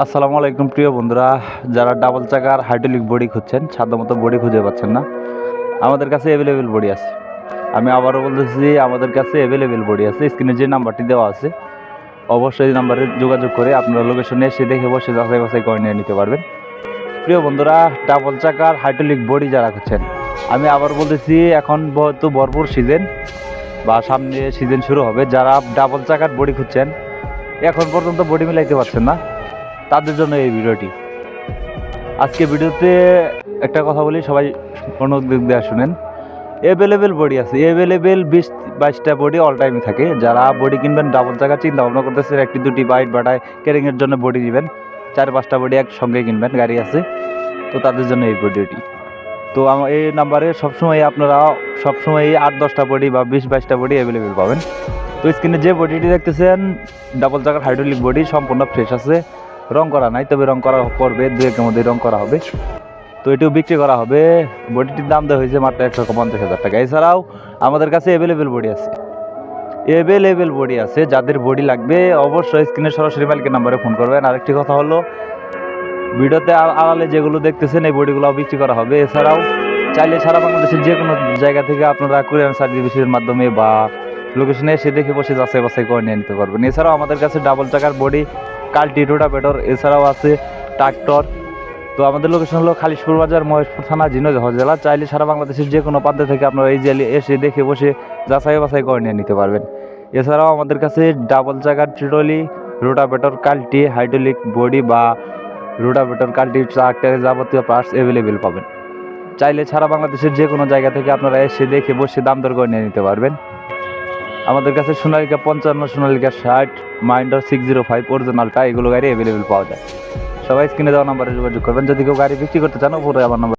আসসালামু আলাইকুম প্রিয় বন্ধুরা, যারা ডাবল চাকার হাইড্রোলিক বডি খুঁজছেন, সাধ্যমতো বডি খুঁজে পাচ্ছেন না, আমাদের কাছে অ্যাভেলেবেল বডি আছে। আমি আবারও বলতেছি, আমাদের কাছে অ্যাভেলেবেল বডি আছে। স্ক্রিনে যে নাম্বারটি দেওয়া আছে, অবশ্যই এই নাম্বারে যোগাযোগ করে আপনারা লোকেশনে এসে দেখে বসে যাচাই বাছাই করে নিয়ে নিতে পারবেন। প্রিয় বন্ধুরা, ডাবল চাকার হাইড্রোলিক বডি যারা খুঁজছেন, আমি আবার বলতেছি, এখন তো ভরপুর সিজন বা সামনে সিজন শুরু হবে। যারা ডাবল চাকার বডি খুঁজছেন, এখন পর্যন্ত বডি মিলাইতে পারছেন না, তাদের জন্য এই ভিডিওটি। আজকে ভিডিওতে একটা কথা বলি, সবাই মনোযোগ দিয়ে শুনেন। অ্যাভেলেবেল বডি আছে, অ্যাভেলেবেল 20-22টা বডি অল টাইমই থাকে। যারা বডি কিনবেন, ডাবল চাকা চিন্তা ভাবনা করতেছেন, একটি দুটি বাইট বাটায় কেরিংয়ের জন্য বডি নেবেন, 4-5টা বডি একসঙ্গে কিনবেন, গাড়ি আছে, তো তাদের জন্য এই ভিডিওটি। তো আমার এই নাম্বারে সবসময় আপনারা সবসময় 8-10টা বডি বা 20-22টা বডি অ্যাভেলেবেল পাবেন। তো স্ক্রিনে যে বডিটি দেখতেছেন, ডাবল চাকার হাইড্রোলিক বডি, সম্পূর্ণ ফ্রেশ আছে, রং করা নাই, তবে রং করা পড়বে, 2-1 মধ্যে রং করা হবে। তো এটিও বিক্রি করা হবে। বডিটির দাম দেওয়া হয়েছে মাত্র 1,50,000 টাকা। এছাড়াও আমাদের কাছে অ্যাভেলেবেল বডি আছে, অ্যাভেলেবেল বডি আছে। যাদের বডি লাগবে অবশ্যই স্ক্রিনে সরাসরি মালিকের নাম্বারে ফোন করবেন। আরেকটি কথা হলো, ভিডিওতে আড়ালে যেগুলো দেখতেছেন, এই বডিগুলোও বিক্রি করা হবে। এছাড়াও চাইলে সারা বাংলাদেশের যে কোনো জায়গা থেকে আপনারা কুরিয়ার সার্ভিসের মাধ্যমে বা লোকেশনে এসে দেখে বসে যাচাই বাছাই করে নিয়ে নিতে পারবেন। এছাড়াও আমাদের কাছে ডাবল চাকার বডি, কাল্টি, রোটাভেটর, এছাড়াও আছে ট্রাক্টর। তো আমাদের লোকেশন হলো খালিশপুর বাজার, মহেশপুর থানা, ঝিনাইদহ জেলা। চাইলে সারা বাংলাদেশের যে কোনো প্রান্ত থেকে আপনারা এই জেলে এসে দেখে বসে যাচাই বাছাই করে নিয়ে নিতে পারবেন। এছাড়াও আমাদের কাছে ডাবল চাকার ট্রলি, রোটাভেটর, কাল্টি, হাইড্রোলিক বডি বা রোটাভেটর, কাল্টি, ট্রাক্টরের যাবতীয় পার্টস অ্যাভেলেবেল পাবেন। চাইলে সারা বাংলাদেশের যে কোনো জায়গা থেকে আপনারা এসে দেখে বসে দাম দর করে নিয়ে নিতে পারবেন। আমাদের কাছে সোনালিকা 55, সোনালিকা 60, মাইন্ডার 605 অরিজিনালটা, এগুলো গাড়ি অ্যাভেলেবেল পাওয়া যায়। সবাই স্ক্রিনে দেওয়া নাম্বারে যোগাযোগ করবেন। যদি কেউ গাড়ি বিক্রি করতে চান, উপরে আমার নাম্বার